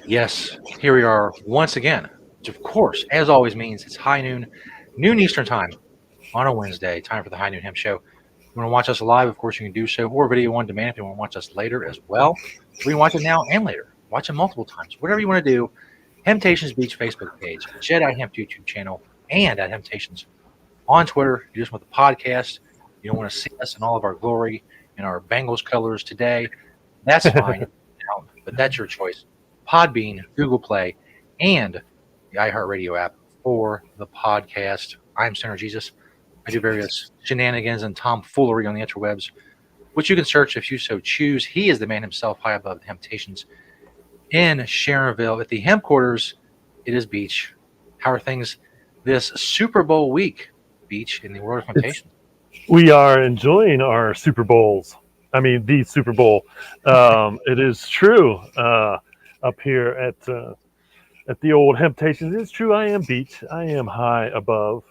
Yes, here we are once again, which of course, as always, means it's high noon Eastern time on a Wednesday, time for the High Noon Hemp Show. You want to watch us live, of course, you can do so, or video on demand if you want to watch us later as well. We can watch it now and later. Watch it multiple times. Whatever you want to do. Temptations Beach Facebook page, Jedi Hemp YouTube channel, and at Temptations on Twitter. You just want the podcast. You don't want to see us in all of our glory and our Bengals colors today. That's fine, but that's your choice. Podbean, Google Play, and the iHeartRadio app for the podcast. I'm Senator Jesus. I do various shenanigans and tomfoolery on the interwebs, which you can search if you so choose. He is the man himself, high above the Temptations in Sharonville. At the hemp quarters, it is Beach. How are things this Super Bowl week, Beach, in the world of temptation? We are enjoying our Super Bowls. I mean, the Super Bowl. It is true up here at the old Hemp Tencels. It's true. I am Beach. I am high above.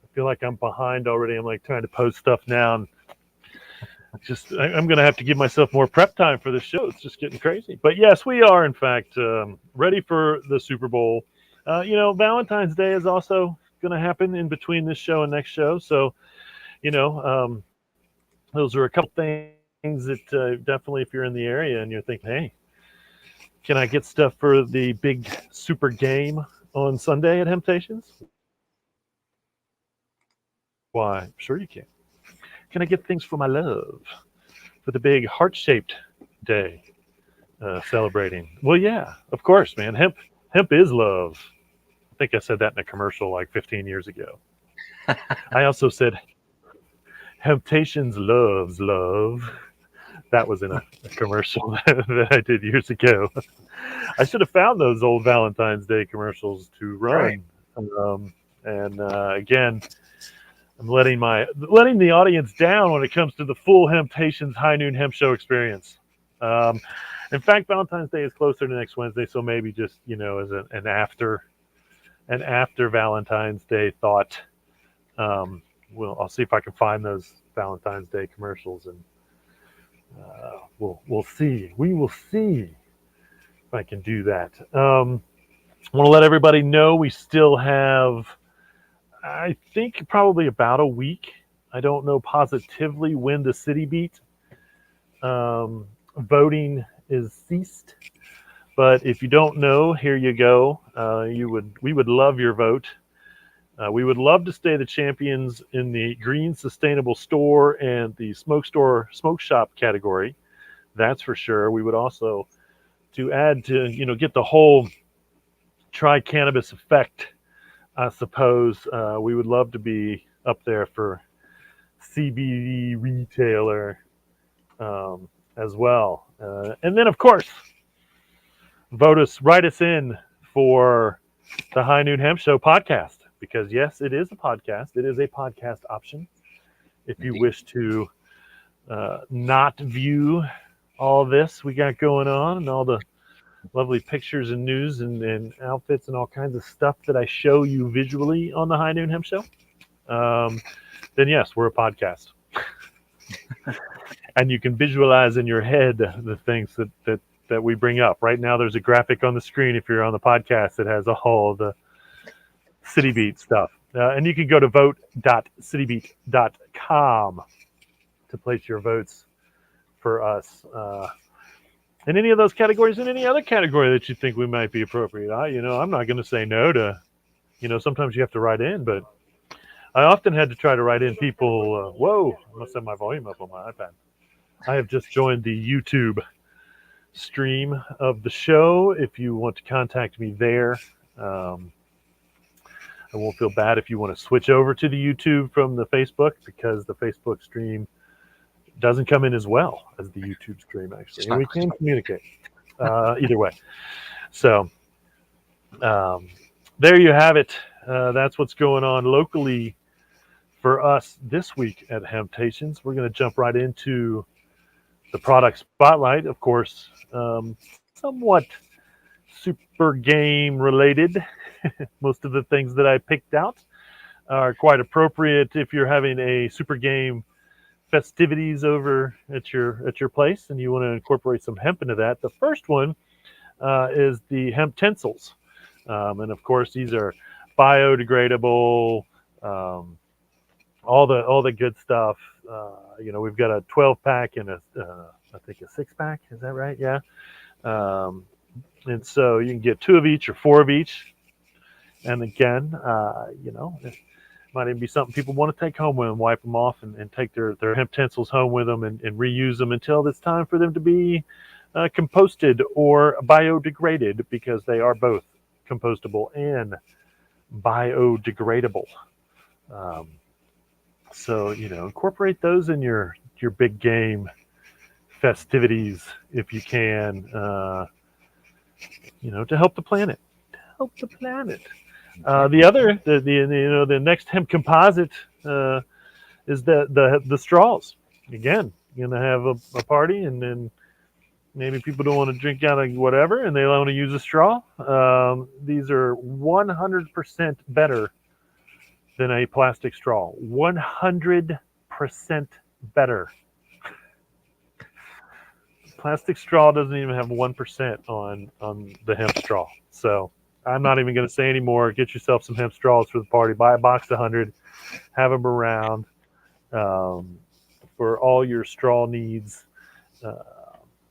I feel like I'm behind already. I'm like trying to post stuff now, and I'm going to have to give myself more prep time for this show. It's just getting crazy. But yes, we are in fact ready for the Super Bowl. Valentine's Day is also going to happen in between this show and next show. So, those are a couple things that definitely, if you're in the area and you're thinking, hey, can I get stuff for the big super game on Sunday at Temptations? Why, sure you can. Can I get things for my love for the big heart-shaped day celebrating? Well, yeah, of course, man. Hemp is love. I think I said that in a commercial like 15 years ago. I also said Temptations loves love. That was in a commercial that I did years ago. I should have found those old Valentine's Day commercials to run. Right. Again, I'm letting the audience down when it comes to the full Temptations High Noon Hemp Show experience. In fact, Valentine's Day is closer to next Wednesday, so maybe just as an after Valentine's Day thought. I'll see if I can find those Valentine's Day commercials, and we'll see. We will see if I can do that. I want to let everybody know we still have, I think, probably about a week. I don't know positively when the City Beat voting is ceased, but if you don't know, here you go. We would love your vote. We would love to stay the champions in the green sustainable store and the smoke shop category. That's for sure. We would also, to add to, get the whole try cannabis effect, I suppose, we would love to be up there for CBD retailer as well. And then, of course, write us in for the High Noon Hemp Show podcast. Because yes, it is a podcast. It is a podcast option. If you wish to not view all this we got going on and all the lovely pictures and news and outfits and all kinds of stuff that I show you visually on the High Noon Hemp Show, then yes, we're a podcast. And you can visualize in your head the things that we bring up. Right now, there's a graphic on the screen if you're on the podcast that has all the City Beat stuff. And you can go to vote.citybeat.com to place your votes for us in any of those categories, in any other category that you think we might be appropriate. I'm not going to say no to, sometimes you have to write in, but I often had to try to write in people. Whoa, I must have my volume up on my iPad. I have just joined the YouTube stream of the show. If you want to contact me there, I won't feel bad if you want to switch over to the YouTube from the Facebook, because the Facebook stream doesn't come in as well as the YouTube stream, actually. And we can communicate either way. So there you have it. That's what's going on locally for us this week at Temptations. We're going to jump right into the product spotlight, of course, somewhat super game related. Most of the things that I picked out are quite appropriate if you're having a super game festivities over at your place and you want to incorporate some hemp into that. The first one is the Hemp Tencels. And of course, these are biodegradable, um, all the good stuff. We've got a 12 pack and I think a 6 pack. Is that right? Yeah. Um, and so you can get 2 of each or 4 of each. And again, it might even be something people want to take home with them, wipe them off, and take their hemp tencels home with them and reuse them until it's time for them to be composted or biodegraded, because they are both compostable and biodegradable. Um, so incorporate those in your big game festivities if you can. To help the planet. Help the planet. The next hemp composite is the straws. Again, you're gonna have a party, and then maybe people don't want to drink out of whatever, and they want to use a straw. These are 100% better than a plastic straw. 100% better. Plastic straw doesn't even have 1% on the hemp straw. So I'm not even going to say anymore. Get yourself some hemp straws for the party. Buy a box of 100. Have them around for all your straw needs.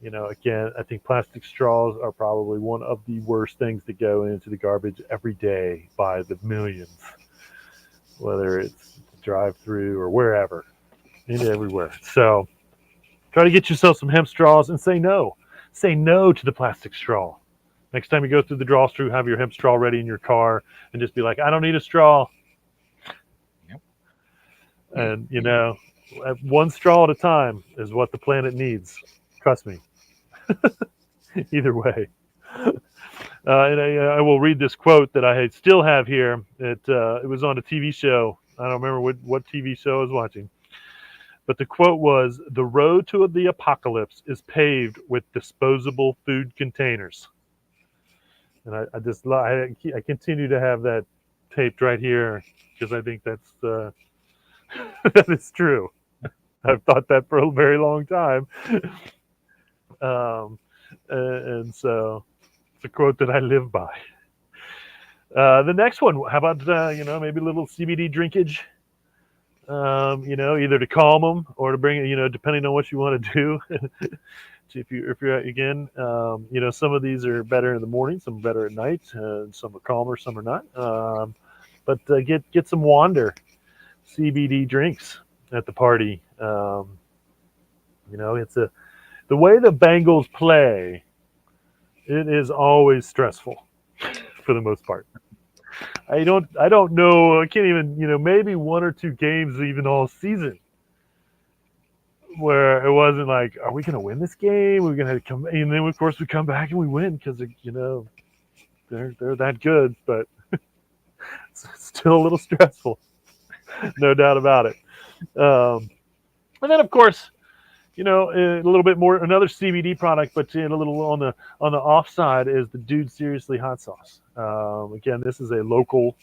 Again, I think plastic straws are probably one of the worst things that go into the garbage every day by the millions, whether it's drive-through or wherever, and everywhere. So try to get yourself some hemp straws and say no. Say no to the plastic straw. Next time you go through the draw-through, have your hemp straw ready in your car and just be like, I don't need a straw. Yep. And, one straw at a time is what the planet needs. Trust me. Either way. And I will read this quote that I still have here. It was on a TV show. I don't remember what TV show I was watching. But the quote was, "The road to the apocalypse is paved with disposable food containers." And I continue to have that taped right here because I think that's that is true. I've thought that for a very long time. And so it's a quote that I live by. The next one, how about maybe a little CBD drinkage? Either to calm them or to bring it, depending on what you want to do. if you're again, some of these are better in the morning, some are better at night, some are calmer, some are not. But get some Wander CBD drinks at the party. It's the way the Bengals play. It is always stressful for the most part. I don't know. I can't even, maybe 1 or 2 games even all season where it wasn't like, are we going to win this game? We're going to come, and then of course we come back and we win because they're that good, but it's still a little stressful, no doubt about it. And then of course, a little bit more, another CBD product, but a little on the off side is the Dude Seriously hot sauce. Again, this is a local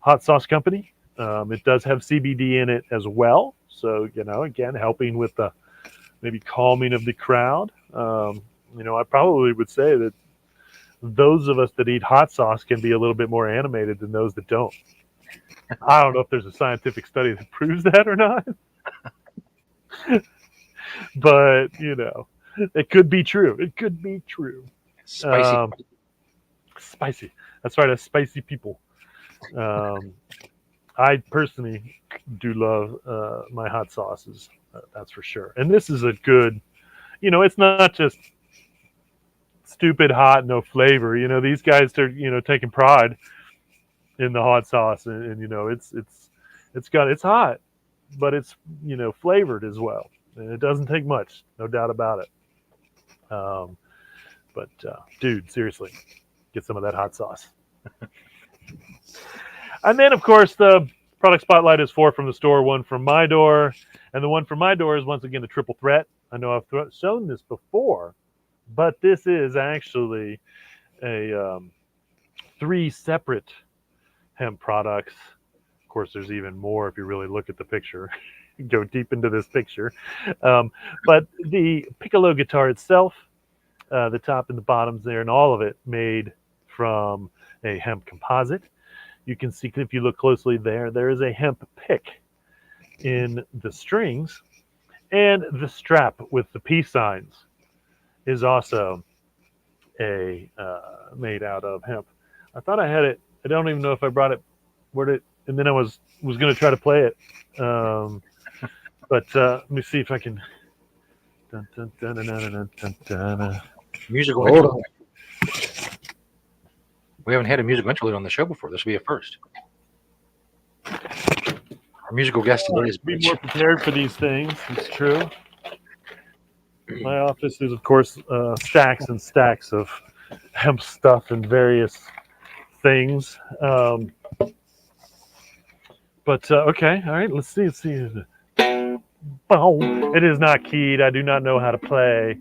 hot sauce company. It does have CBD in it as well. So, again, helping with the maybe calming of the crowd. I probably would say that those of us that eat hot sauce can be a little bit more animated than those that don't. I don't know if there's a scientific study that proves that or not. But, it could be true. It could be true. Spicy. Spicy. That's right. That's spicy people. I personally do love my hot sauces. That's for sure. And this is a good, it's not just stupid hot, no flavor. These guys are, taking pride in the hot sauce, and it's hot, but it's, flavored as well. And it doesn't take much, no doubt about it. But dude, seriously, get some of that hot sauce. And then, of course, the product spotlight is 4 from the store, 1 from my door. And the one from my door is, once again, a triple threat. I know I've shown this before, but this is actually a 3 separate hemp products. Of course, there's even more if you really look at the picture. Go deep into this picture. But the Piccolo Guitar itself, the top and the bottoms there, and all of it made from a hemp composite. You can see if you look closely there is a hemp pick in the strings, and the strap with the peace signs is also a made out of hemp. I thought I had it. I don't even know if I brought it. Where did? And then I was going to try to play it, but let me see if I can. Dun, dun, dun, dun, dun, dun, dun, dun. Musical Hold interlude. on. We haven't had a musical interlude on the show before. This will be a first. Our musical guest today is Be more prepared for these things. It's true. My office is, of course, stacks and stacks of hemp stuff and various things. But okay, all right. Let's see. Let's see. Boom. It is not keyed. I do not know how to play.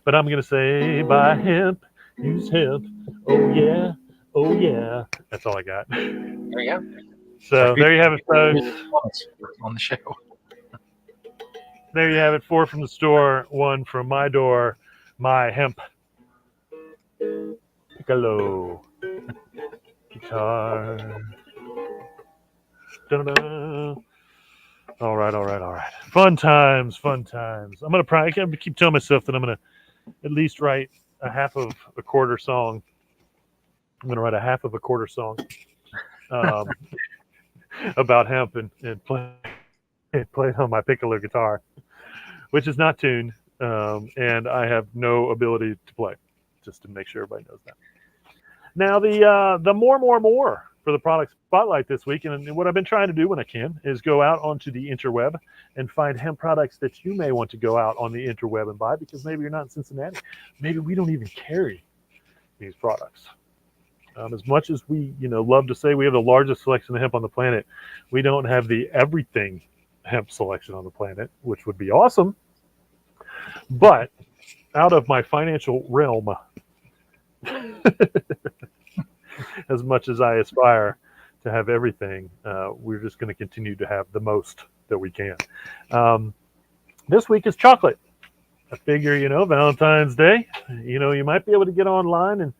But I'm gonna say buy hemp, use hemp. Oh yeah, oh yeah. That's all I got. there you go. So there you have it, folks. On the show. There you have it. 4 from the store, 1 from my door. My hemp Piccolo Guitar. Da-da-da. All right. Fun times. I'm gonna keep telling myself that I'm gonna at least write a half of a quarter song. I'm gonna write a half of a quarter song about hemp and play it on my Piccolo guitar, which is not tuned, and I have no ability to play. Just to make sure everybody knows that. Now the more for the product spotlight this week, and what I've been trying to do when I can is go out onto the interweb and find hemp products that you may want to go out on the interweb and buy, because maybe you're not in Cincinnati, maybe we don't even carry these products. As much as we love to say we have the largest selection of hemp on the planet, we don't have the everything hemp selection on the planet, which would be awesome. But out of my financial realm, as much as I aspire to have everything, we're just going to continue to have the most that we can. This week is chocolate. I figure, Valentine's Day, you might be able to get online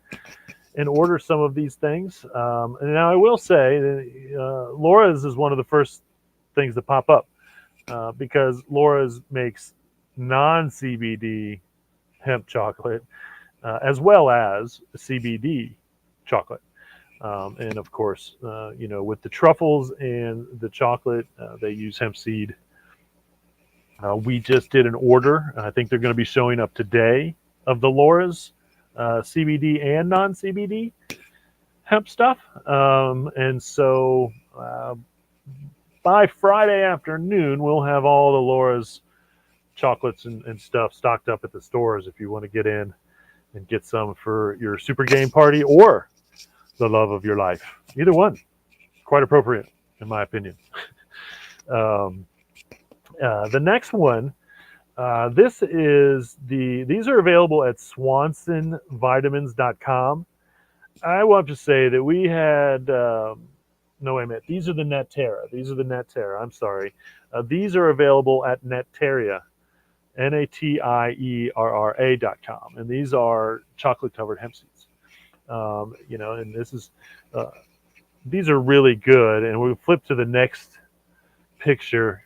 and order some of these things. And now I will say that Laura's is one of the first things that pop up, because Laura's makes non-CBD hemp chocolate, as well as CBD chocolate. And of course, with the truffles and the chocolate, they use hemp seed. We just did an order. I think they're going to be showing up today of the Laura's CBD and non-CBD hemp stuff. And so by Friday afternoon, we'll have all the Laura's chocolates and stuff stocked up at the stores if you want to get in and get some for your super game party or the love of your life. Either one, quite appropriate in my opinion. The next one, these are available at swansonvitamins.com. I will have to say that we had, no, wait a minute. These are the Netterra. I'm sorry. These are available at Netterra, Netierra.com. And these are chocolate covered hemp seeds. And this is, these are really good. And we'll flip to the next picture,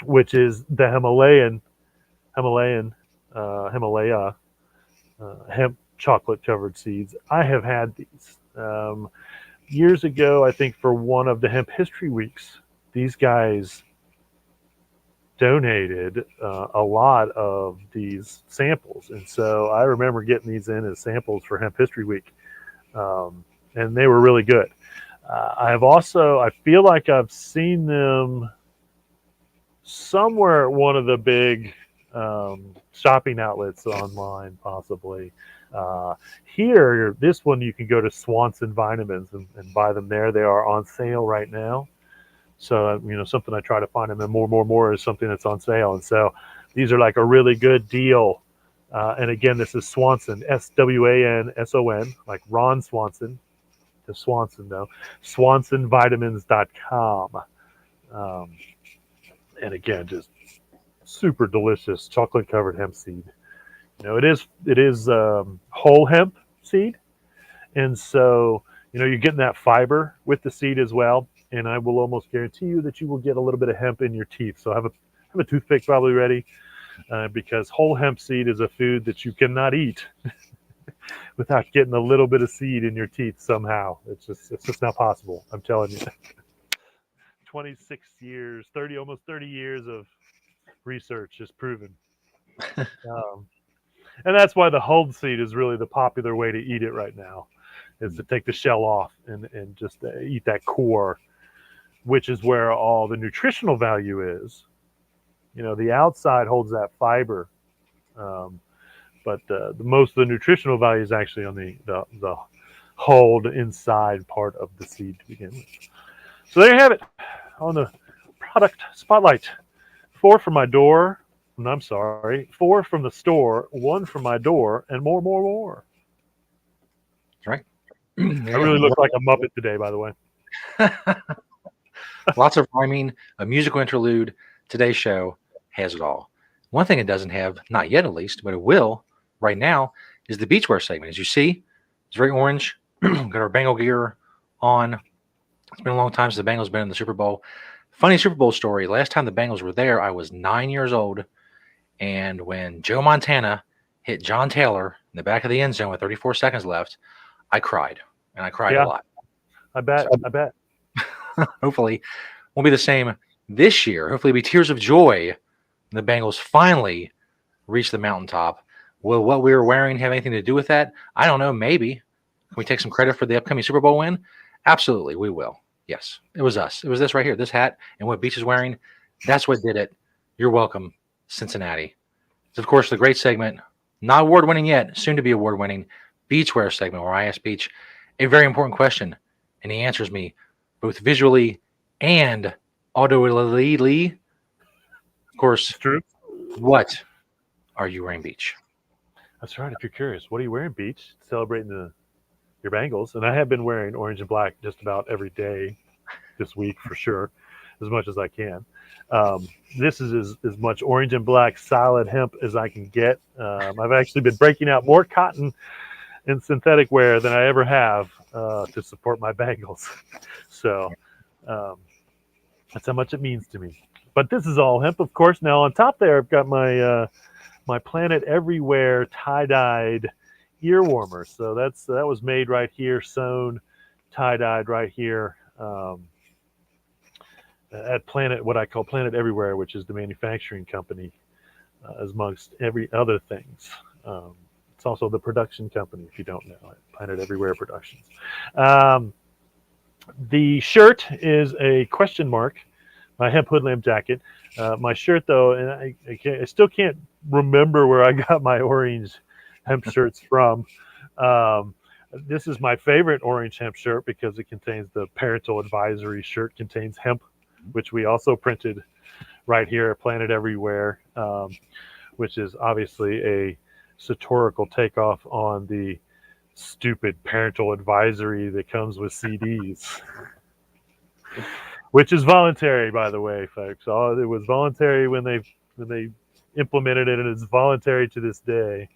which is the Himalaya hemp chocolate covered seeds. I have had these years ago. I think for one of the Hemp History Weeks, these guys donated a lot of these samples, and so I remember getting these in as samples for Hemp History Week, and they were really good. I feel like I've seen them somewhere at one of the big shopping outlets online, possibly. Here, this one, you can go to Swanson Vitamins and buy them there. They are on sale right now. So, something I try to find them, and more is something that's on sale. And so these are like a really good deal. And again, this is Swanson, SWANSON, like Ron Swanson, to Swanson though, swansonvitamins.com. And again, just super delicious chocolate covered hemp seed. It is whole hemp seed, and so you're getting that fiber with the seed as well. And I will almost guarantee you that you will get a little bit of hemp in your teeth. So have a toothpick probably ready, because whole hemp seed is a food that you cannot eat without getting a little bit of seed in your teeth somehow. It's just not possible. I'm telling you. 26 years, almost 30 years of research has proven. Um, and that's why the hulled seed is really the popular way to eat it right now, is to take the shell off and just eat that core, which is where all the nutritional value is. The outside holds that fiber, but the most of the nutritional value is actually on the hulled inside part of the seed to begin with. So there you have it on the product spotlight. 4 from my door. I'm sorry, 4 from the store, 1 from my door, and more. That's right. I really look like a Muppet today, by the way. Lots of rhyming, a musical interlude. Today's show has it all. One thing it doesn't have, not yet at least, but it will right now, is the beachwear segment. As you see, it's very orange. Got our Bengal gear on. It's been a long time since the Bengals been in the Super Bowl. Funny Super Bowl story. Last time the Bengals were there, I was 9 years old. And when Joe Montana hit John Taylor in the back of the end zone with 34 seconds left, I cried. And I cried a lot. I bet. Hopefully, won't be the same this year. Hopefully, it'll be tears of joy when the Bengals finally reach the mountaintop. Will what we were wearing have anything to do with that? I don't know. Maybe. Can we take some credit for the upcoming Super Bowl win? Absolutely, we will. Yes, it was us. It was this right here, this hat, and what Beach is wearing. That's what did it. You're welcome, Cincinnati. It's, of course, the great segment, not award-winning yet, soon to be award-winning, Beachwear segment, where I ask Beach a very important question, and he answers me both visually and audibly. Of course, It's true. what are you wearing, Beach? That's right. If you're curious, what are you wearing, Beach? Celebrating your Bengals. And I have been wearing orange and black just about every day this week for sure, as much as I can. This is as much orange and black solid hemp as I can get. I've actually been breaking out more cotton and synthetic wear than I ever have to support my Bengals. So that's how much it means to me. But this is all hemp, of course. Now on top there, I've got my my Planet Everywhere tie-dyed ear warmer. So that was made right here, sewn, tie-dyed right here at what I call Planet Everywhere, which is the manufacturing company, as amongst every other things. It's also the production company, if you don't know it, Planet Everywhere Productions. The shirt is a question mark, my hemp hoodlamp jacket. My shirt, though, and I still can't remember where I got my orange hemp shirts from. This is my favorite orange hemp shirt because it contains the parental advisory shirt, contains hemp, which we also printed right here at Planet Everywhere, which is obviously a satirical takeoff on the stupid parental advisory that comes with CDs, which is voluntary, by the way, folks. It was voluntary when they implemented it, and it's voluntary to this day.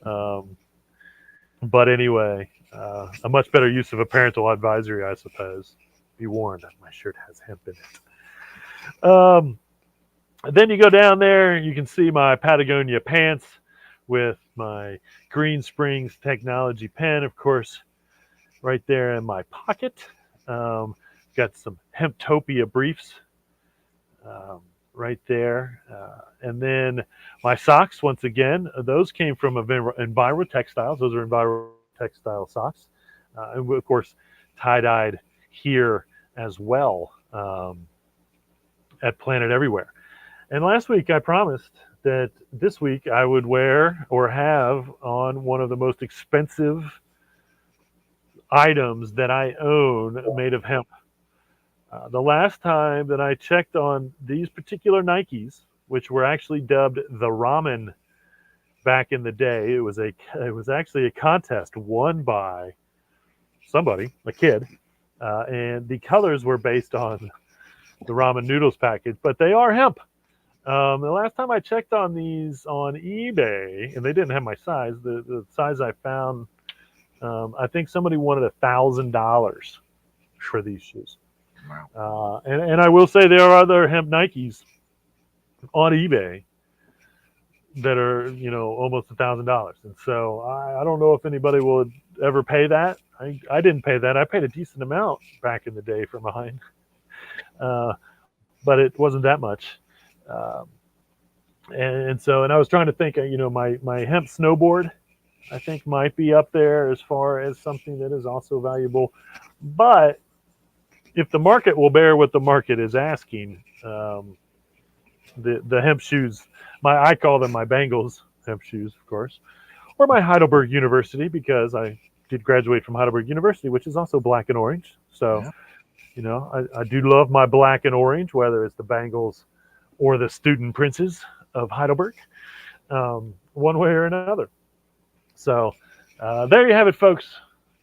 But anyway, a much better use of a parental advisory, I suppose. Be warned, my shirt has hemp in it. Then you go down there, you can see my Patagonia pants with my Green Springs Technology pen, of course, right there in my pocket. Got some Hemptopia briefs right there. And then my socks, once again, those came from Enviro Textiles. Those are Enviro Textile socks. And of course, tie-dyed here as well at Planet Everywhere. And last week I promised that this week I would wear or have on one of the most expensive items that I own made of hemp. The last time that I checked on these particular Nikes, which were actually dubbed the Ramen back in the day, it was actually a contest won by somebody, a kid, and the colors were based on the ramen noodles package, but they are hemp. The last time I checked on these on eBay, and they didn't have my size, the size I found, I think somebody wanted $1,000 for these shoes. Wow. And I will say there are other hemp Nikes on eBay that are, almost $1,000. And so I don't know if anybody would ever pay that. I didn't pay that. I paid a decent amount back in the day for mine, but it wasn't that much. Um, and I was trying to think, my hemp snowboard, I think might be up there as far as something that is also valuable. But if the market will bear what the market is asking, the hemp shoes, I call them my Bengals hemp shoes, of course, or my Heidelberg University, because I did graduate from Heidelberg University, which is also black and orange. So, Yeah. I do love my black and orange, whether it's the Bengals or the student princes of Heidelberg, one way or another. So there you have it, folks.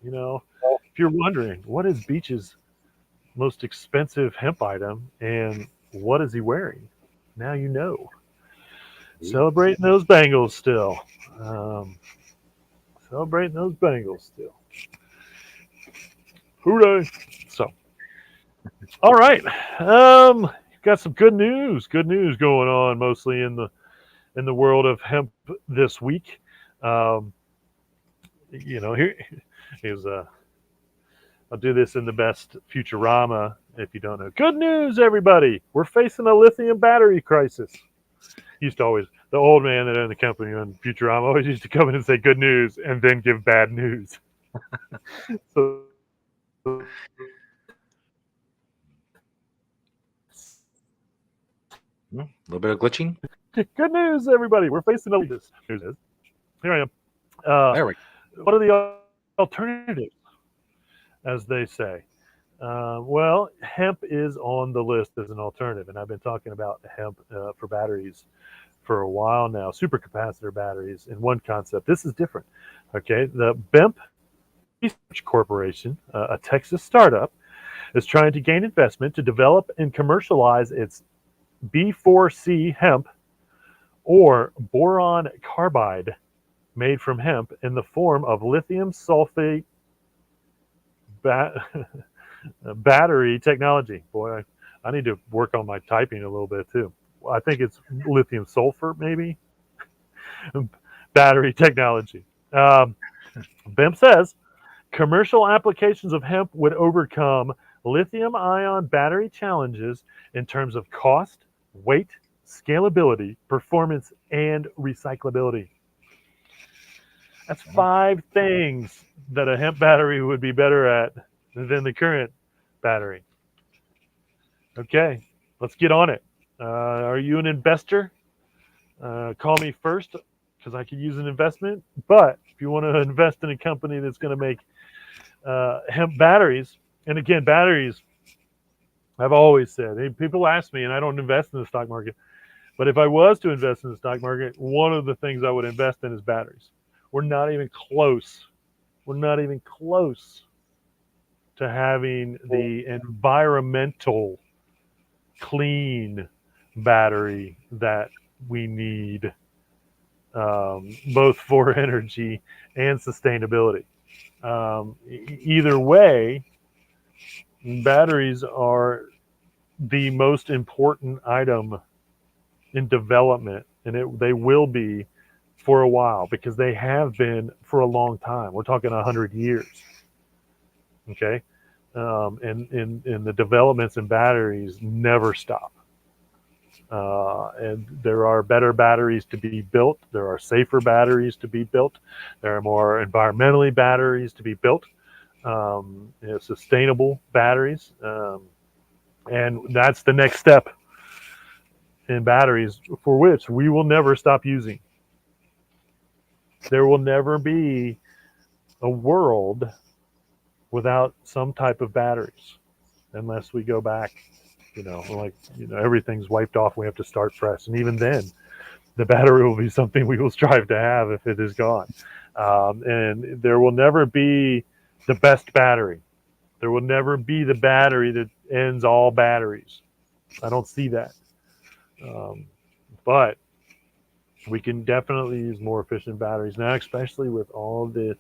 If you're wondering, what is Beach's most expensive hemp item and what is he wearing? Now you know. Celebrating those Bengals still. Um, Celebrating those Bengals still. Hooray! So, all right. Got some good news. Good news going on, mostly in the world of hemp this week. Um, here's I'll do this in the best Futurama. If you don't know, good news, everybody. We're facing a lithium battery crisis. Used to always, the old man that owned the company on Futurama always used to come in and say good news and then give bad news. So A little bit of glitching. good news, everybody. We're facing a this news is here I am. There we What are the alternatives, as they say? Well, hemp is on the list as an alternative, and I've been talking about hemp for batteries for a while now. Supercapacitor batteries in one concept. This is different. Okay, the BEMP Research Corporation, a Texas startup, is trying to gain investment to develop and commercialize its B4C hemp or boron carbide made from hemp in the form of lithium sulfate battery technology. Boy, I need to work on my typing a little bit too. I think it's lithium sulfur, maybe. Battery technology. BEM says commercial applications of hemp would overcome lithium ion battery challenges in terms of cost, weight, scalability, performance, and recyclability. That's 5 things that a hemp battery would be better at than the current battery. Okay, let's get on it. Are you an investor? Call me first because I could use an investment. But if you want to invest in a company that's going to make hemp batteries, and again, batteries, I've always said, people ask me, and I don't invest in the stock market, but if I was to invest in the stock market, one of the things I would invest in is batteries. We're not even close. We're not even close to having the environmental clean battery that we need, both for energy and sustainability. Either way, batteries are the most important item in development, and they will be for a while because they have been for a long time. We're talking 100 years. Okay, and the developments in batteries never stop. And there are better batteries to be built. There are safer batteries to be built. There are more environmentally batteries to be built. Sustainable batteries, and that's the next step in batteries, for which we will never stop using. There will never be a world without some type of batteries, unless we go back. Everything's wiped off. We have to start fresh, and even then, the battery will be something we will strive to have if it is gone. And there will never be the best battery. There will never be the battery that ends all batteries. I don't see that. But we can definitely use more efficient batteries now, especially with all the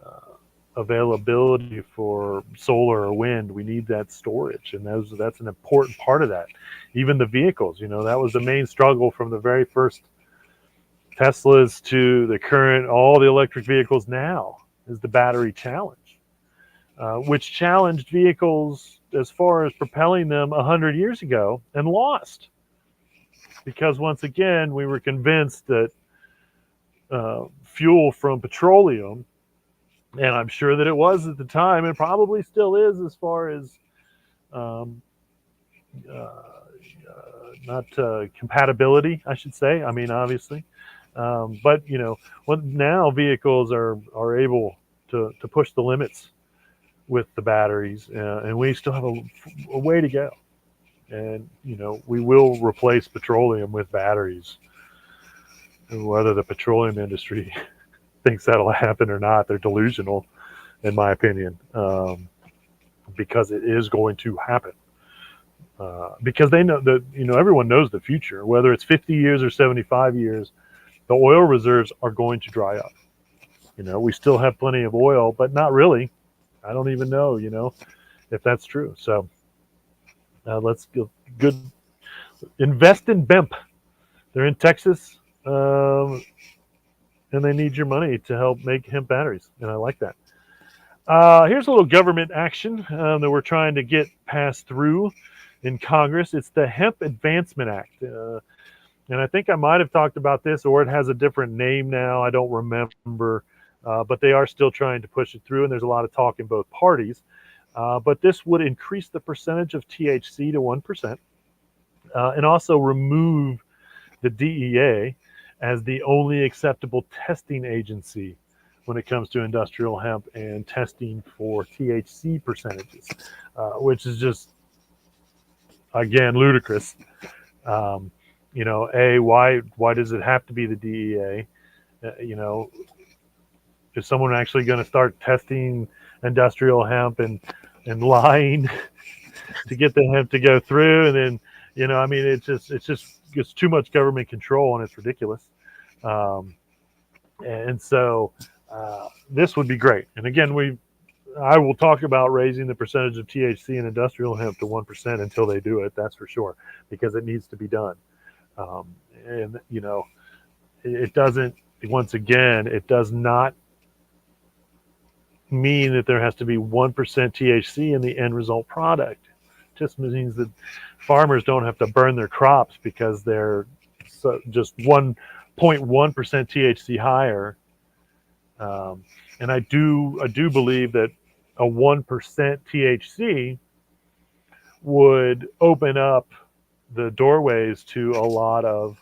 uh, availability for solar or wind. We need that storage, and that's an important part of that. Even the vehicles, that was the main struggle from the very first Teslas to the current, all the electric vehicles now, is the battery challenge, which challenged vehicles as far as propelling them 100 years ago and lost. Because once again, we were convinced that fuel from petroleum, and I'm sure that it was at the time, and probably still is as far as um, uh, not compatibility, I should say. I mean, obviously, but now vehicles are able to push the limits with the batteries, and we still have a way to go. And we will replace petroleum with batteries. And whether the petroleum industry thinks that'll happen or not, they're delusional, in my opinion, because it is going to happen. Because they know that everyone knows the future. Whether it's 50 years or 75 years, the oil reserves are going to dry up. We still have plenty of oil, but not really. I don't even know, if that's true. So let's go. Good. Invest in BEMP. They're in Texas, and they need your money to help make hemp batteries, and I like that. Here's a little government action that we're trying to get passed through in Congress. It's the Hemp Advancement Act. And I think I might have talked about this, or it has a different name now. I don't remember. But they are still trying to push it through, and there's a lot of talk in both parties. But this would increase the percentage of THC to 1%, and also remove the DEA as the only acceptable testing agency when it comes to industrial hemp and testing for THC percentages, which is just, again, ludicrous. Why does it have to be the DEA? Is someone actually going to start testing industrial hemp and lying to get the hemp to go through? And then, it's too much government control, and it's ridiculous. And so this would be great. And again, I will talk about raising the percentage of THC in industrial hemp to 1% until they do it. That's for sure, because it needs to be done. And it doesn't. Once again, it does not mean that there has to be 1% THC in the end result product. It just means that farmers don't have to burn their crops because they're just 1.1% THC higher. And I do believe that a 1% THC would open up the doorways to a lot of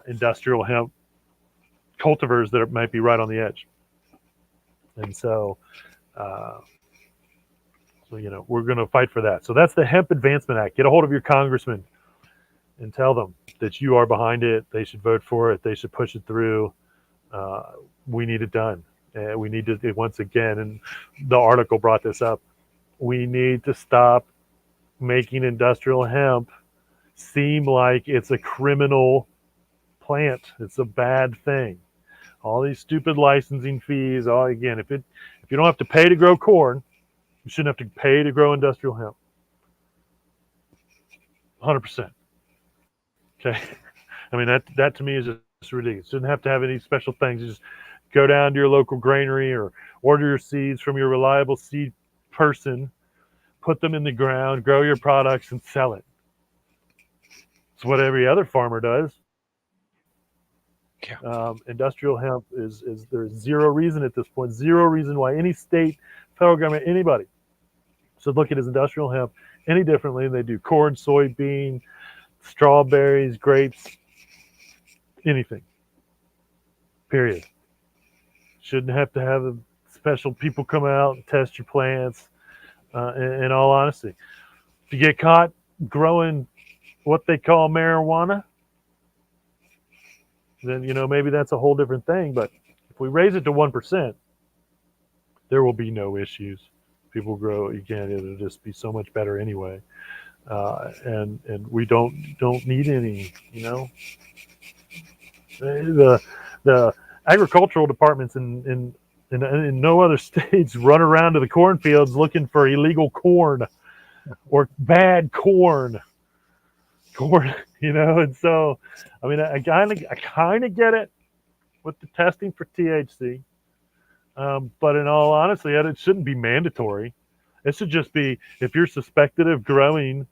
industrial hemp cultivars that might be right on the edge. And so, we're going to fight for that. So that's the Hemp Advancement Act. Get a hold of your congressman and tell them that you are behind it. They should vote for it. They should push it through. We need it done. We need to, once again, and the article brought this up, we need to stop making industrial hemp seem like it's a criminal plant. It's a bad thing. All these stupid licensing fees. Again, if you don't have to pay to grow corn, you shouldn't have to pay to grow industrial hemp. 100%. Okay. I mean, that to me is just ridiculous. You shouldn't have to have any special things. You just go down to your local granary or order your seeds from your reliable seed person, put them in the ground, grow your products, and sell it. It's what every other farmer does. Yeah. Industrial hemp is there's zero reason at this point, zero reason why any state, federal government, anybody should look at his industrial hemp any differently than they do corn, soybean, strawberries, grapes, anything. Period. Shouldn't have to have special people come out and test your plants. In all honesty, if you get caught growing what they call marijuana, then maybe that's a whole different thing. But if we raise it to 1%, there will be no issues. People grow again; it'll just be so much better anyway. and we don't need any. The agricultural departments in no other states run around to the cornfields looking for illegal corn or bad corn, and so I mean I kind of get it with the testing for THC, but in all honesty, it shouldn't be mandatory. It should just be if you're suspected of growing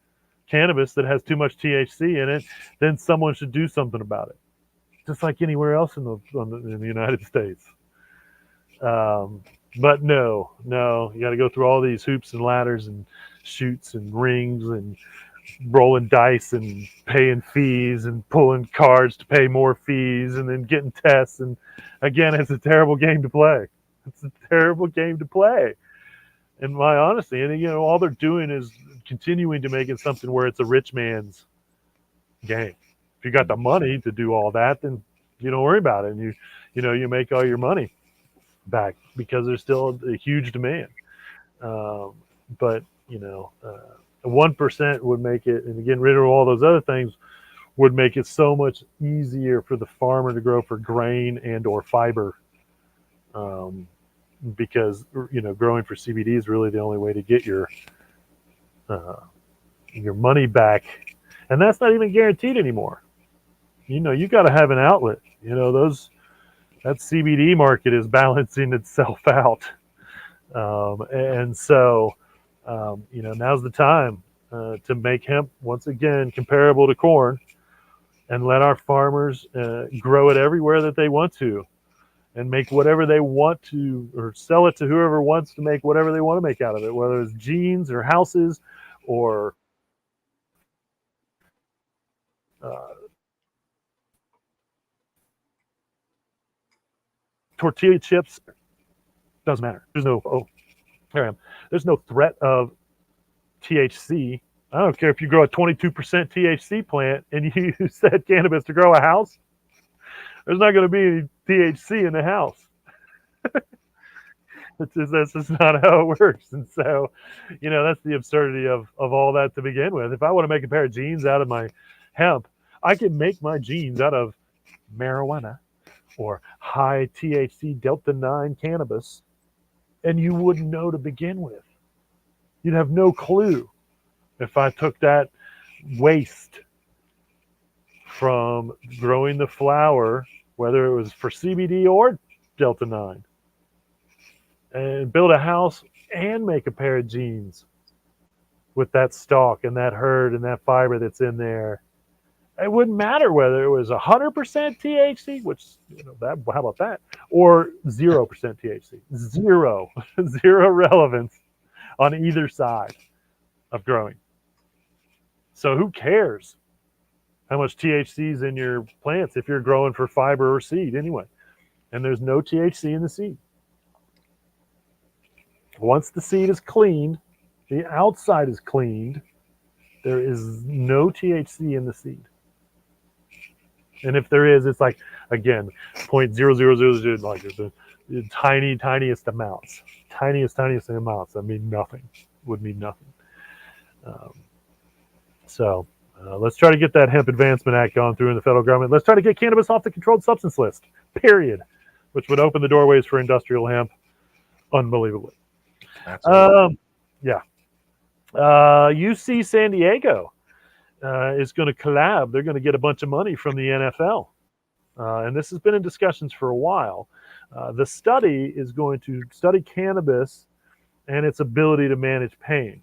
cannabis that has too much THC in it, then someone should do something about it, just like anywhere else in the United States. But no, you got to go through all these hoops and ladders and shoots and rings and rolling dice and paying fees and pulling cards to pay more fees and then getting tests. And again, it's a terrible game to play. It's a terrible game to play. In my honesty, and all they're doing is continuing to make it something where it's a rich man's game. If you got the money to do all that, then you don't worry about it, and you make all your money back because there's still a huge demand. But 1% would make it, and getting rid of all those other things would make it so much easier for the farmer to grow for grain and or fiber. Because growing for CBD is really the only way to get your money back, and that's not even guaranteed anymore. You got to have an outlet. That CBD market is balancing itself out, and so now's the time to make hemp once again comparable to corn, and let our farmers grow it everywhere that they want to, and make whatever they want to, or sell it to whoever wants to make whatever they want to make out of it, whether it's jeans or houses or tortilla chips. Doesn't matter. Here I am. There's no threat of THC. I don't care if you grow a 22% THC plant and you use that cannabis to grow a house. There's not going to be any THC in the house. That's just not how it works. And so, that's the absurdity of all that to begin with. If I want to make a pair of jeans out of my hemp, I can make my jeans out of marijuana or high THC Delta 9 cannabis, and you wouldn't know to begin with. You'd have no clue if I took that waste from growing the flower, whether it was for CBD or Delta 9, and build a house and make a pair of jeans with that stalk and that herd and that fiber that's in there. It wouldn't matter whether it was 100% THC, which, how about that, or 0% THC. Zero relevance on either side of growing. So who cares how much THC is in your plants if you're growing for fiber or seed anyway? And there's no THC in the seed. Once the seed is cleaned, the outside is cleaned, there is no THC in the seed. And if there is, it's like, again, 0.0000, like the tiniest amounts. Tiniest amounts. That mean nothing. Would mean nothing. So let's try to get that Hemp Advancement Act gone through in the federal government. Let's try to get cannabis off the controlled substance list, period, which would open the doorways for industrial hemp unbelievably. Yeah. UC San Diego is going to collab. They're going to get a bunch of money from the NFL. And this has been in discussions for a while. The study is going to study cannabis and its ability to manage pain.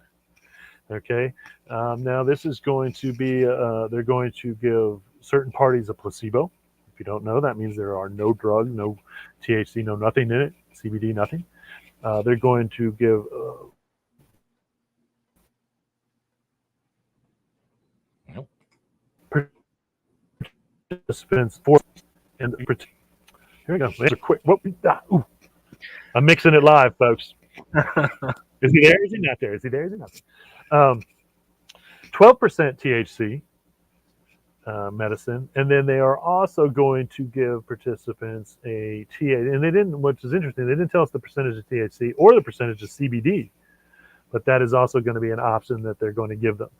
Okay. Now this is going to be, they're going to give certain parties a placebo. If you don't know, that means there are no drugs, no THC, no nothing in it, CBD, nothing. They're going to give participants for, and here we go. These are quick. I'm mixing it live, folks. Is he there? Is he not there? Is he there? Is he not there? 12% THC medicine, and then they are also going to give participants a THC, and they didn't, which is interesting, they didn't tell us the percentage of THC or the percentage of CBD, but that is also going to be an option that they're going to give them.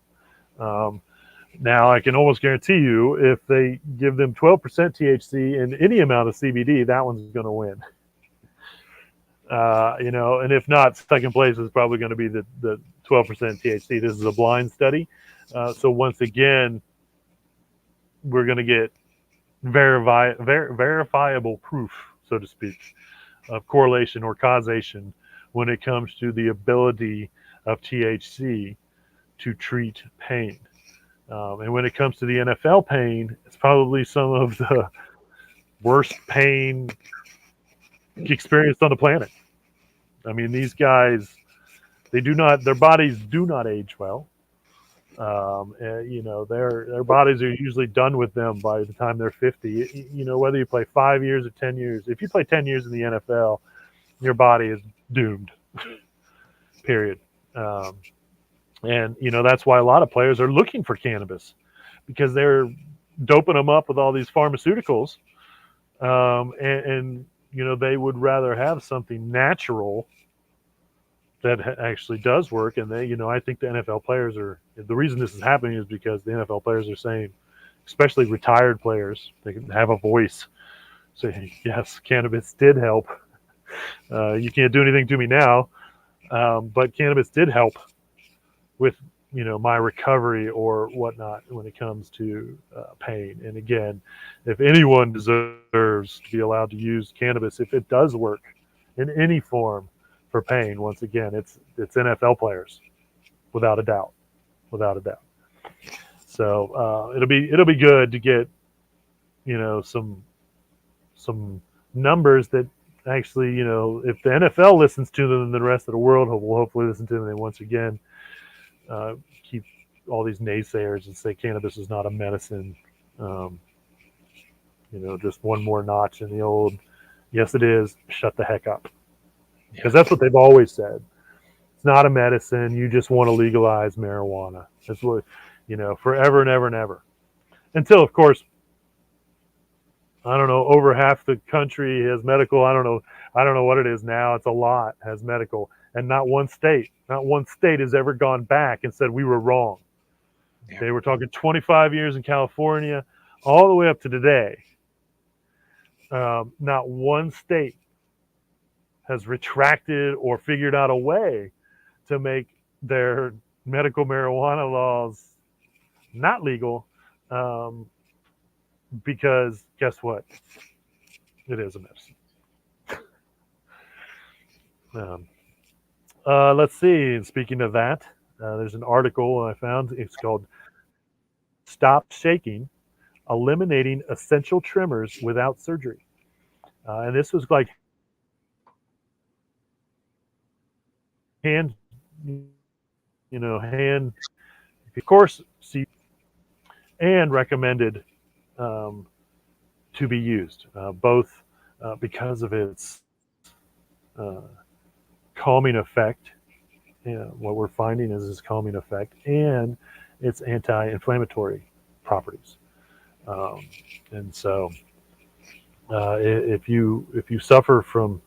Now, I can almost guarantee you if they give them 12% THC and any amount of CBD, that one's going to win. And if not, second place is probably going to be the 12% THC. This is a blind study. So once again, we're going to get verifiable proof, so to speak, of correlation or causation when it comes to the ability of THC to treat pain. And when it comes to the NFL pain, it's probably some of the worst pain experienced on the planet. I mean, these guys, their bodies do not age well. Their bodies are usually done with them by the time they're 50. Whether you play 5 years or 10 years, if you play 10 years in the NFL, your body is doomed, period. That's why a lot of players are looking for cannabis, because they're doping them up with all these pharmaceuticals. They would rather have something natural that actually does work. And I think the NFL players the reason this is happening is because the NFL players are saying, especially retired players, they can have a voice saying, yes, cannabis did help. You can't do anything to me now. But cannabis did help with, my recovery or whatnot when it comes to pain. And again, if anyone deserves to be allowed to use cannabis, if it does work in any form for pain, once again, it's NFL players, without a doubt. So it'll be good to get, some numbers that actually, if the NFL listens to them, then the rest of the world will hopefully listen to them. And once again, keep all these naysayers and say cannabis is not a medicine. Just one more notch in the old, yes, it is, shut the heck up. Because that's what they've always said. It's not a medicine. You just want to legalize marijuana. That's what, forever and ever and ever. Until, of course, I don't know, over half the country has medical. I don't know what it is now. It's a lot has medical. And not one state has ever gone back and said we were wrong. Yeah. They were talking 25 years in California, all the way up to today. Not one state has retracted or figured out a way to make their medical marijuana laws not legal, because guess what? It is a medicine. Let's see. And speaking of that, there's an article I found. It's called "Stop Shaking: Eliminating Essential Tremors Without Surgery," and this was like hand, of course, and recommended to be used, both because of its calming effect. What we're finding is its calming effect and its anti-inflammatory properties. And so, if you suffer from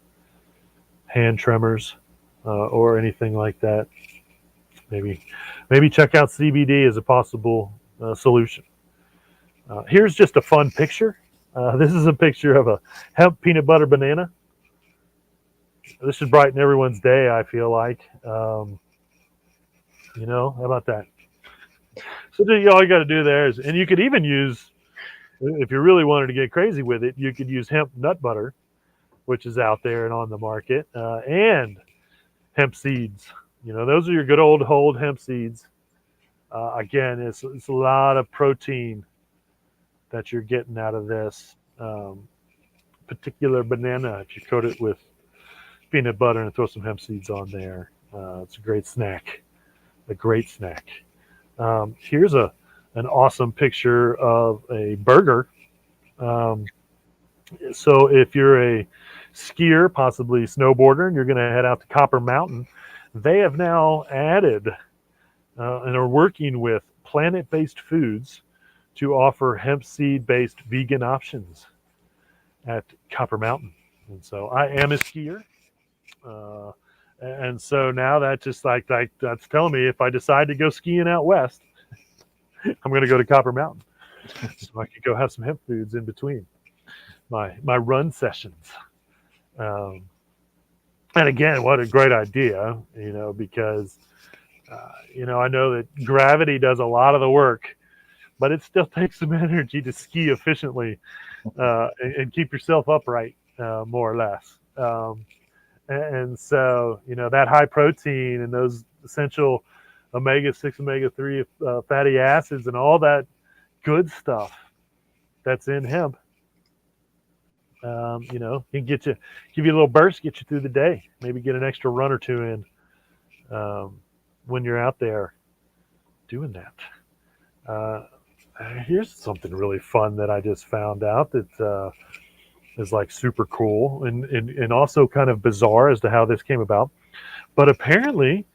hand tremors or anything like that, maybe check out CBD as a possible solution. Here's just a fun picture. This is a picture of a hemp peanut butter banana. This should brighten everyone's day, I feel like. How about that? So all you got to do there is, and you could even use, if you really wanted to get crazy with it, you could use hemp nut butter, which is out there and on the market, and hemp seeds. Those are your good old whole hemp seeds. Again, it's a lot of protein that you're getting out of this particular banana. If you coat it with peanut butter and throw some hemp seeds on there, it's a great snack. Here's an awesome picture of a burger. So if you're a skier, possibly snowboarder, and you're going to head out to Copper Mountain, they have now added and are working with Planet-Based Foods to offer hemp seed-based vegan options at Copper Mountain. And so I am a skier. And so now that just like that's telling me if I decide to go skiing out west, I'm going to go to Copper Mountain so I can go have some hemp foods in between my run sessions. Um, and again, what a great idea, because I know that gravity does a lot of the work, but it still takes some energy to ski efficiently and keep yourself upright, more or less. And so, that high protein and those essential omega-6, omega-3 fatty acids and all that good stuff that's in hemp, can give you a little burst, get you through the day, maybe get an extra run or two in when you're out there doing that. Here's something really fun that I just found out that is like super cool and also kind of bizarre as to how this came about. But apparently,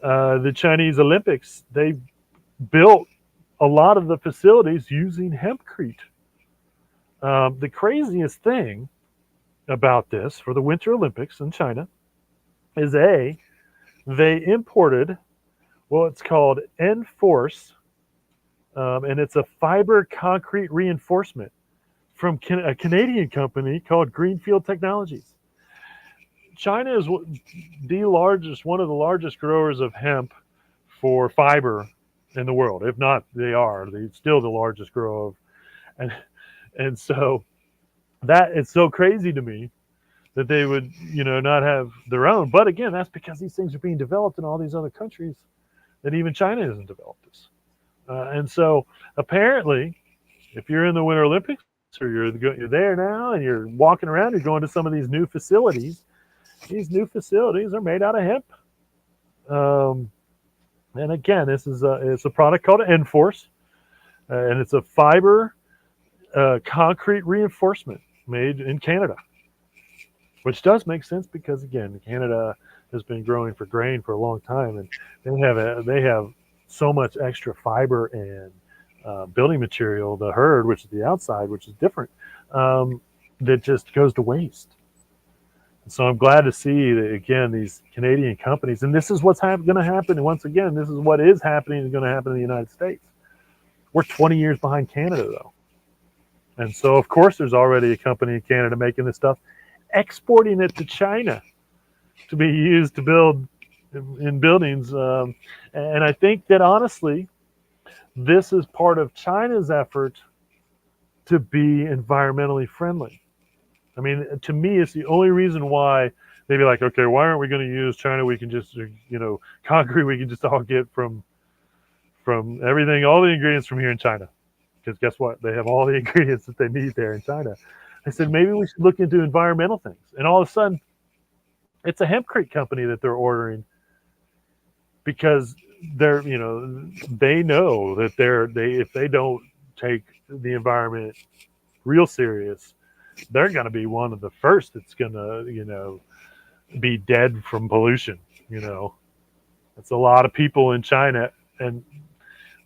the Chinese Olympics, they built a lot of the facilities using hempcrete. The craziest thing about this for the Winter Olympics in China is they imported it's called Enforce, and it's a fiber concrete reinforcement from a Canadian company called Greenfield Technologies. China is one of the largest growers of hemp for fiber in the world. If not, they're still the largest grower and so that it's so crazy to me that they would, not have their own. But again, that's because these things are being developed in all these other countries that even China hasn't developed this. And so apparently, if you're in the Winter Olympics or you're there now and you're walking around, you're going to some of these new facilities. These new facilities are made out of hemp. And again, it's a product called Enforce, and it's a fiber concrete reinforcement made in Canada, which does make sense because again, Canada has been growing for grain for a long time, and they have so much extra fiber and building material, the hurd, which is the outside, which is different, that just goes to waste. So I'm glad to see that, again, these Canadian companies, and this is what's going to happen. And once again, this is what is happening and going to happen in the United States. We're 20 years behind Canada, though. And so, of course, there's already a company in Canada making this stuff, exporting it to China to be used to build in buildings. And I think that, honestly, this is part of China's effort to be environmentally friendly. I mean, to me, it's the only reason why they'd be like, okay, why aren't we going to use China? We can just, concrete, we can just all get from everything, all the ingredients from here in China. Because guess what? They have all the ingredients that they need there in China. I said, maybe we should look into environmental things. And all of a sudden, it's a hempcrete company that they're ordering because they know that if they don't take the environment real serious, they're going to be one of the first that's going to, be dead from pollution. It's a lot of people in China, and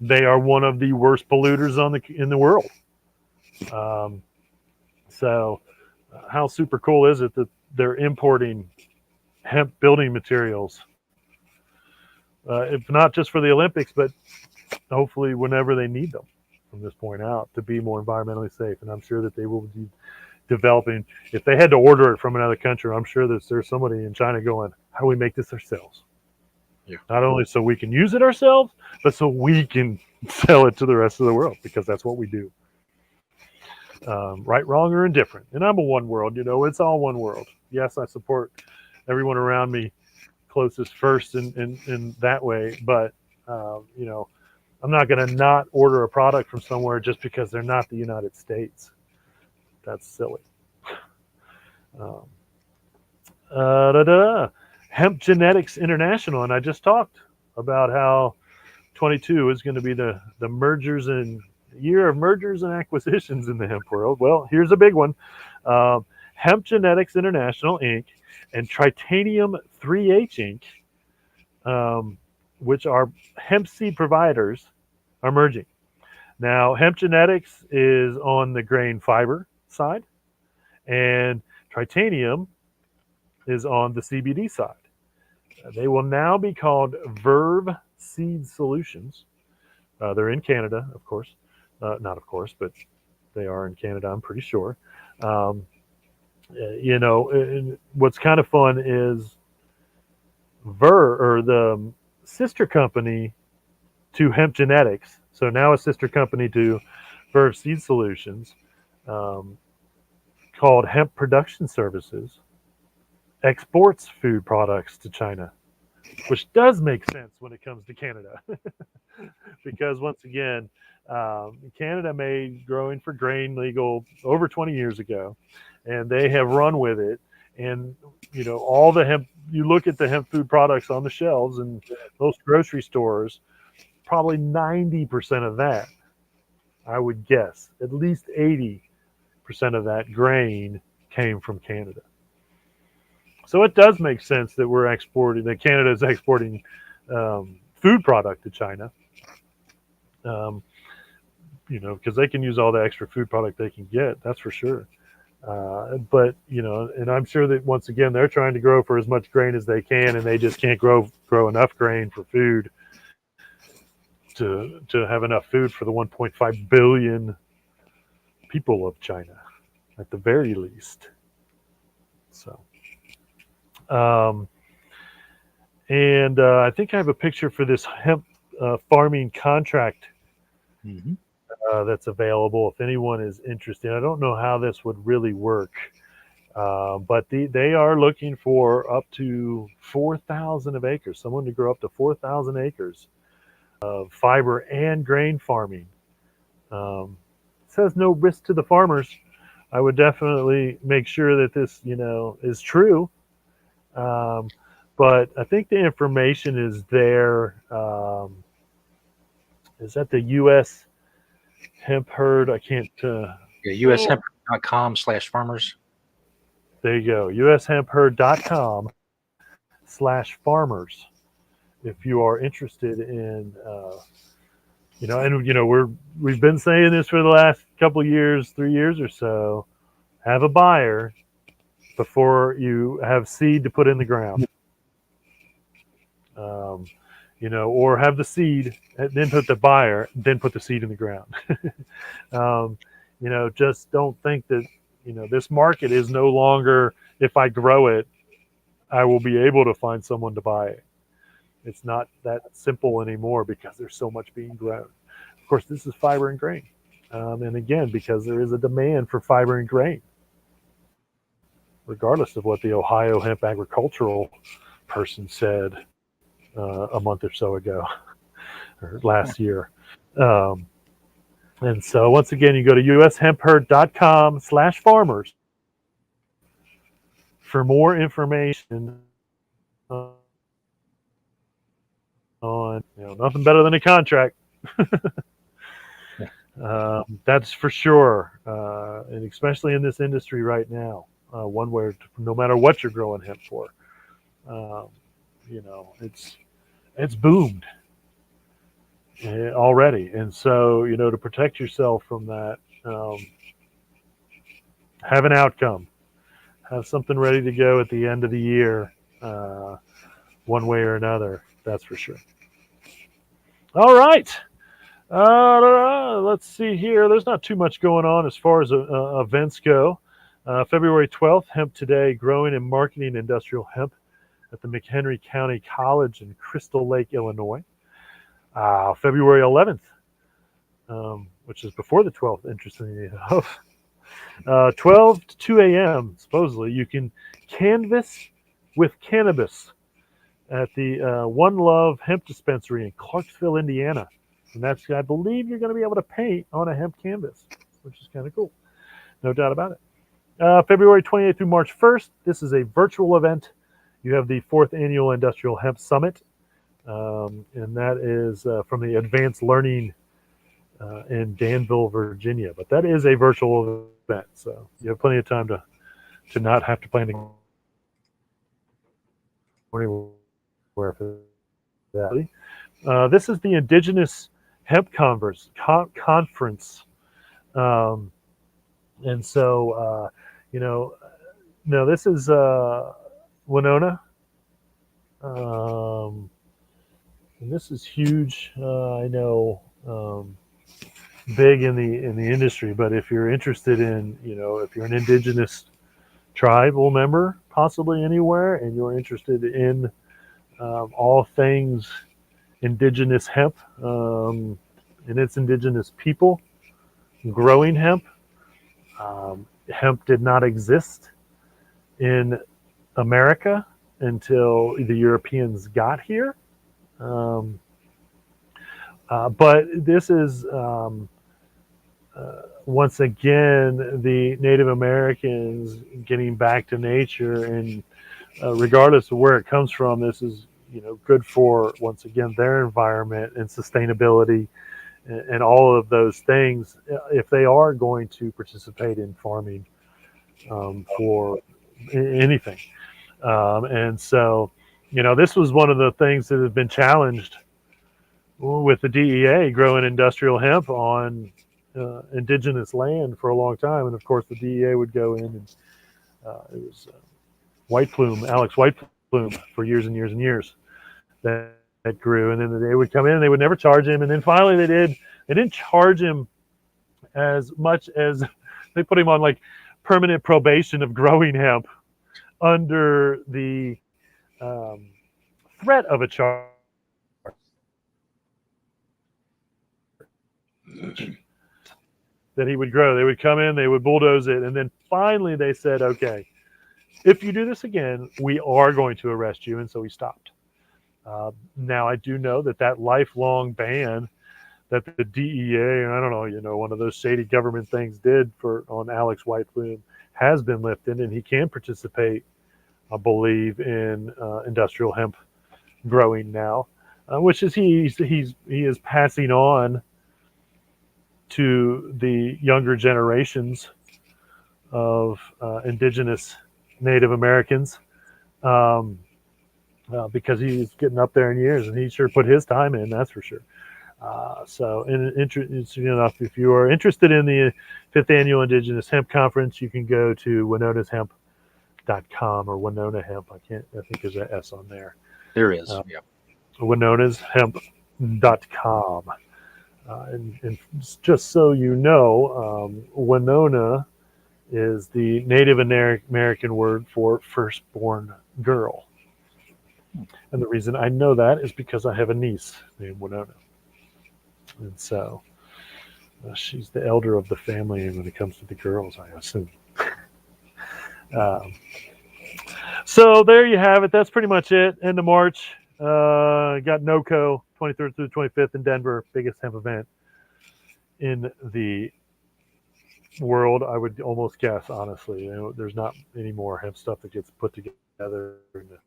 they are one of the worst polluters in the world. So how super cool is it that they're importing hemp building materials, if not just for the Olympics, but hopefully whenever they need them from this point out to be more environmentally safe. And I'm sure that they will be developing. If they had to order it from another country, I'm sure that there's somebody in China going, how do we make this ourselves? Yeah. Not only so we can use it ourselves, but so we can sell it to the rest of the world, because that's what we do. Right, wrong, or indifferent. And I'm a one world, it's all one world. Yes, I support everyone around me closest first in that way, but I'm not going to not order a product from somewhere just because they're not the United States. That's silly. Hemp Genetics International, and I just talked about how 22 is going to be the mergers and year of mergers and acquisitions in the hemp world. Well, here's a big one. Hemp Genetics International Inc. and Tritanium 3H Inc., which are hemp seed providers, are merging. Now, Hemp Genetics is on the grain fiber side, and Tritanium is on the CBD side. They will now be called Verve Seed Solutions. They're in Canada, of course. Not of course, but they are in Canada, I'm pretty sure. Um, and what's kind of fun is the sister company to Hemp Genetics, so now a sister company to Verve Seed Solutions, um, called Hemp Production Services, exports food products to China, which does make sense when it comes to Canada. Because once again, Canada made growing for grain legal over 20 years ago, and they have run with it. And all the hemp. You look at the hemp food products on the shelves in most grocery stores. Probably 90% of that, I would guess, at least 80% of that grain came from Canada. So it does make sense that Canada is exporting food product to China. Um, because they can use all the extra food product they can get, that's for sure. But and I'm sure that once again they're trying to grow for as much grain as they can, and they just can't grow enough grain for food to have enough food for the 1.5 billion people of China, at the very least. So, um, and I think I have a picture for this hemp farming contract Mm-hmm. that's available if anyone is interested. I don't know how this would really work, but they are looking for up to 4,000 of acres, someone to grow up to 4,000 acres of fiber and grain farming. It says no risk to the farmers. I would definitely make sure that this, is true. But I think the information is there. Is that the U.S. hemp herd? I can't. Yeah, ushemp.com/farmers. There you go. ushempherd.com/farmers. If you are interested in, we've been saying this for the last couple years, 3 years or so. Have a buyer before you have seed to put in the ground. Or have the seed, and then put the buyer, then put the seed in the ground. Just don't think that, this market is no longer, if I grow it, I will be able to find someone to buy it. It's not that simple anymore because there's so much being grown. Of course, this is fiber and grain. And again, because there is a demand for fiber and grain, regardless of what the Ohio hemp agricultural person said a month or so ago, or last year. And so once again, you go to ushempherd.com/farmers for more information on, nothing better than a contract. That's for sure. And especially in this industry right now, one where no matter what you're growing hemp for, it's boomed already. And so, to protect yourself from that, have an outcome, have something ready to go at the end of the year, one way or another. That's for sure. All right. Let's see here. There's not too much going on as far as events go. February 12th, Hemp Today, growing and marketing industrial hemp at the McHenry County College in Crystal Lake, Illinois. February 11th, which is before the 12th, interestingly enough. 12 to 2 a.m., supposedly, you can canvas with cannabis at the One Love Hemp Dispensary in Clarksville, Indiana. And that's, I believe, you're going to be able to paint on a hemp canvas, which is kind of cool. No doubt about it. February 28th through March 1st, this is a virtual event. You have the 4th Annual Industrial Hemp Summit, and that is from the Advanced Learning in Danville, Virginia. But that is a virtual event, so you have plenty of time to not have to plan to go anywhere for that. This is the Indigenous Hemp Converse conference, and so no, this is Winona, and this is huge. I know um, big in the industry. But if you're interested in, if you're an indigenous tribal member, possibly anywhere, and you're interested in all things indigenous hemp and its indigenous people growing hemp, hemp did not exist in America until the Europeans got here. Um, but this is once again the Native Americans getting back to nature, and regardless of where it comes from, this is good for once again their environment and sustainability and all of those things if they are going to participate in farming for anything. And so, this was one of the things that has been challenged with the DEA growing industrial hemp on indigenous land for a long time. And of course, the DEA would go in and it was White Plume, Alex White Plume, for years and years and years that grew. And then they would come in and they would never charge him. And then finally they did. They didn't charge him as much as they put him on like permanent probation of growing hemp under the um, threat of a charge that he would grow. They would come in, they would bulldoze it, and then finally they said, okay, if you do this again, we are going to arrest you. And so he stopped. Now, I do know that lifelong ban that the DEA, and I don't know, one of those shady government things did on Alex White Plume has been lifted, and he can participate, I believe, in industrial hemp growing now, which is he is passing on to the younger generations of indigenous Native Americans, because he's getting up there in years, and he sure put his time in, that's for sure. So, interesting enough, if you are interested in the 5th Annual Indigenous Hemp Conference, you can go to winonashemp.com or Winona Hemp. I think there's an S on there. There is. Yeah. winonashemp.com. And just so you know, Winona is the Native American word for firstborn girl. And the reason I know that is because I have a niece named Winona. And so she's the elder of the family when it comes to the girls, I assume. So there you have it. That's pretty much it. End of March. Got NOCO 23rd through the 25th in Denver, biggest hemp event in the world, I would almost guess, honestly. There's not any more hemp stuff that gets put together in the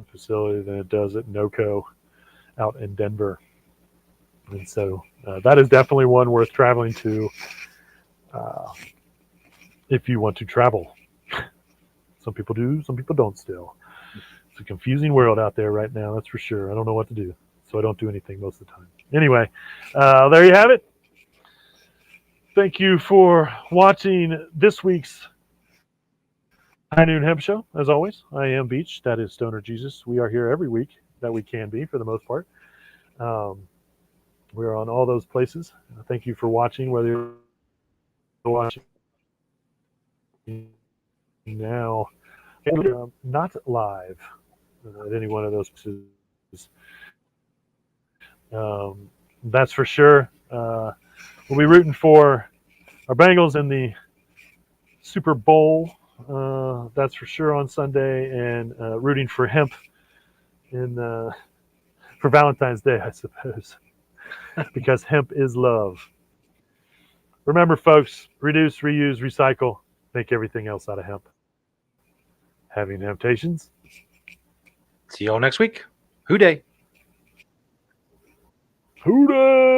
facility than it does at NOCO out in Denver. And so that is definitely one worth traveling to if you want to travel. Some people do, some people don't still. It's a confusing world out there right now, that's for sure. I don't know what to do, so I don't do anything most of the time. Anyway, there you have it. Thank you for watching this week's High Noon Hemp Show. As always, I am Beach. That is Stoner Jesus. We are here every week that we can be, for the most part. We're on all those places. Thank you for watching, whether you're watching now or not live at any one of those places. That's for sure. We'll be rooting for our Bengals in the Super Bowl. That's for sure on Sunday, and rooting for hemp for Valentine's Day, I suppose, because hemp is love. Remember, folks, reduce, reuse, recycle, make everything else out of hemp. Having temptations. See y'all next week. Hoo day. Hoo day!